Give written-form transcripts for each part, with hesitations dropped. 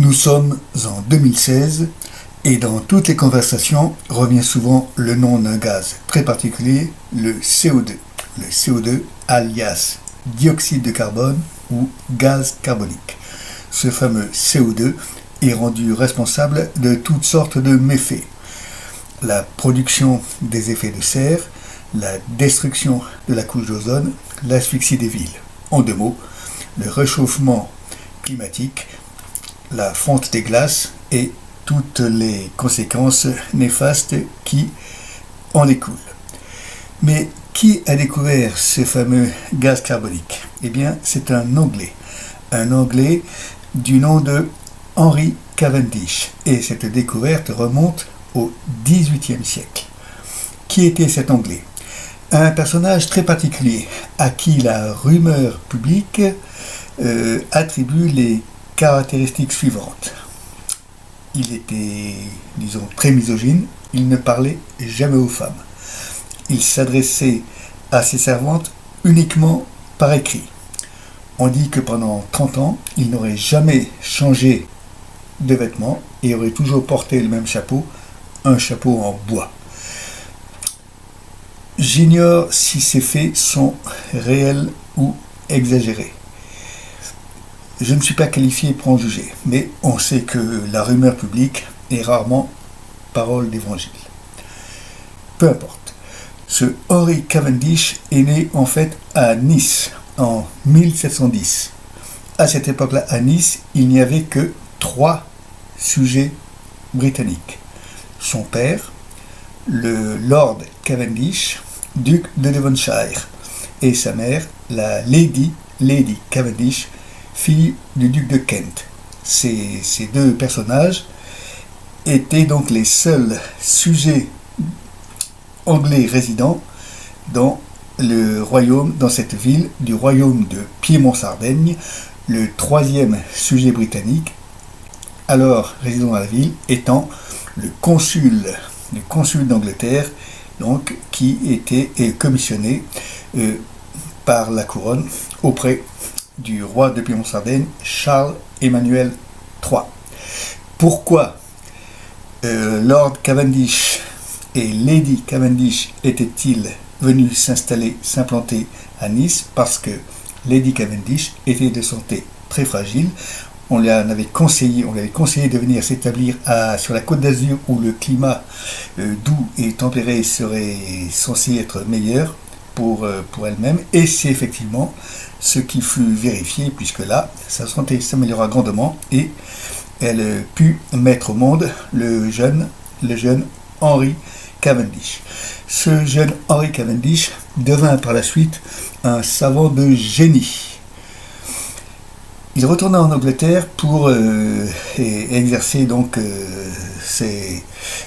Nous sommes en 2016 et dans toutes les conversations revient souvent le nom d'un gaz très particulier, le CO2. Le CO2 alias dioxyde de carbone ou gaz carbonique. Ce fameux CO2 est rendu responsable de toutes sortes de méfaits. La production des effets de serre, la destruction de la couche d'ozone, l'asphyxie des villes. En deux mots, le réchauffement climatique, la fonte des glaces et toutes les conséquences néfastes qui en découlent. Mais qui a découvert ce fameux gaz carbonique? Eh bien, c'est un Anglais du nom de Henry Cavendish. Et cette découverte remonte au XVIIIe siècle. Qui était cet Anglais? Un personnage très particulier à qui la rumeur publique attribue les caractéristiques suivantes. Il était, disons, très misogyne, il ne parlait jamais aux femmes. Il s'adressait à ses servantes uniquement par écrit. On dit que pendant 30 ans, il n'aurait jamais changé de vêtements et aurait toujours porté le même chapeau, un chapeau en bois. J'ignore si ces faits sont réels ou exagérés. Je ne suis pas qualifié pour en juger, mais on sait que la rumeur publique est rarement parole d'évangile. Peu importe. Ce Henry Cavendish est né en fait à Nice en 1710. À cette époque-là, à Nice, il n'y avait que 3 sujets britanniques. Son père, le Lord Cavendish, duc de Devonshire, et sa mère, la Lady Cavendish, fille du duc de Kent. Ces deux personnages étaient donc les seuls sujets anglais résidents dans le royaume, dans cette ville du royaume de Piémont-Sardaigne, le 3e sujet britannique, alors résident dans la ville, étant le consul d'Angleterre, donc qui était commissionné par la couronne auprès du roi de Piémont-Sardaigne, Charles-Emmanuel III. Pourquoi Lord Cavendish et Lady Cavendish étaient-ils venus s'implanter à Nice? Parce que Lady Cavendish était de santé très fragile. On lui avait conseillé de venir s'établir sur la Côte d'Azur où le climat doux et tempéré serait censé être meilleur pour elle-même, et c'est effectivement ce qui fut vérifié, puisque là, sa santé s'améliora grandement et elle put mettre au monde le jeune Henry Cavendish. Ce jeune Henry Cavendish devint par la suite un savant de génie. Il retourna en Angleterre pour exercer donc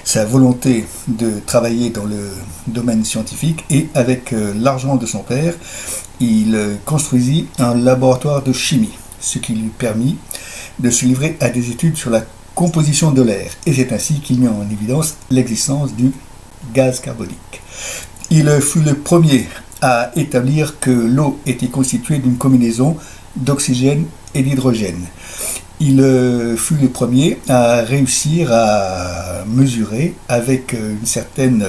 sa volonté de travailler dans le domaine scientifique, et avec l'argent de son père, il construisit un laboratoire de chimie, ce qui lui permit de se livrer à des études sur la composition de l'air, et c'est ainsi qu'il mit en évidence l'existence du gaz carbonique. Il fut le premier à établir que l'eau était constituée d'une combinaison d'oxygène et d'hydrogène. Il fut le premier à réussir à mesurer avec une certaine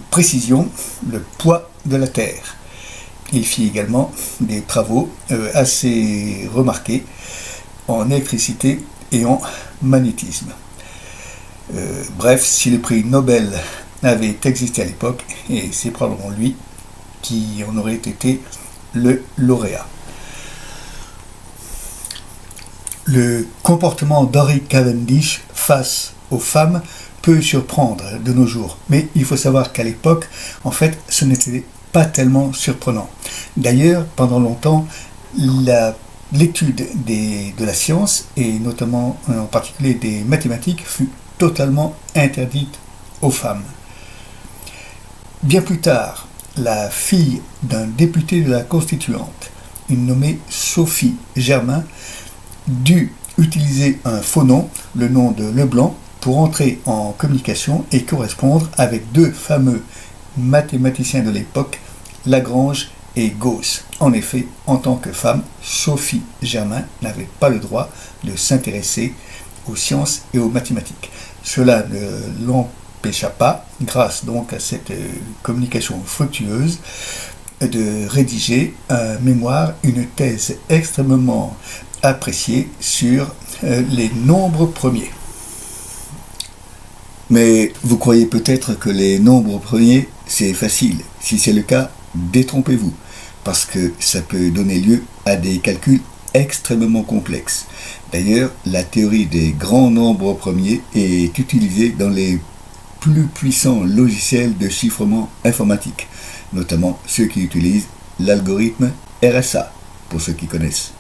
précision le poids de la Terre. Il fit également des travaux assez remarqués en électricité et en magnétisme. Bref, si le prix Nobel avait existé à l'époque, et c'est probablement lui qui en aurait été le lauréat. Le comportement d'Henry Cavendish face aux femmes peut surprendre de nos jours, mais il faut savoir qu'à l'époque, en fait, ce n'était pas tellement surprenant. D'ailleurs, pendant longtemps, l'étude de la science, et notamment en particulier des mathématiques, fut totalement interdite aux femmes. Bien plus tard, la fille d'un député de la Constituante, une nommée Sophie Germain, dut utiliser un faux nom, le nom de Leblanc, pour entrer en communication et correspondre avec 2 fameux mathématiciens de l'époque, Lagrange et Gauss. En effet, en tant que femme, Sophie Germain n'avait pas le droit de s'intéresser aux sciences et aux mathématiques. Cela ne l'empêcha pas, grâce donc à cette communication fructueuse, de rédiger un mémoire, une thèse extrêmement appréciée sur les nombres premiers. Mais vous croyez peut-être que les nombres premiers, c'est facile. Si c'est le cas, détrompez-vous, parce que ça peut donner lieu à des calculs extrêmement complexes. D'ailleurs, la théorie des grands nombres premiers est utilisée dans les plus puissants logiciels de chiffrement informatique, notamment ceux qui utilisent l'algorithme RSA, pour ceux qui connaissent.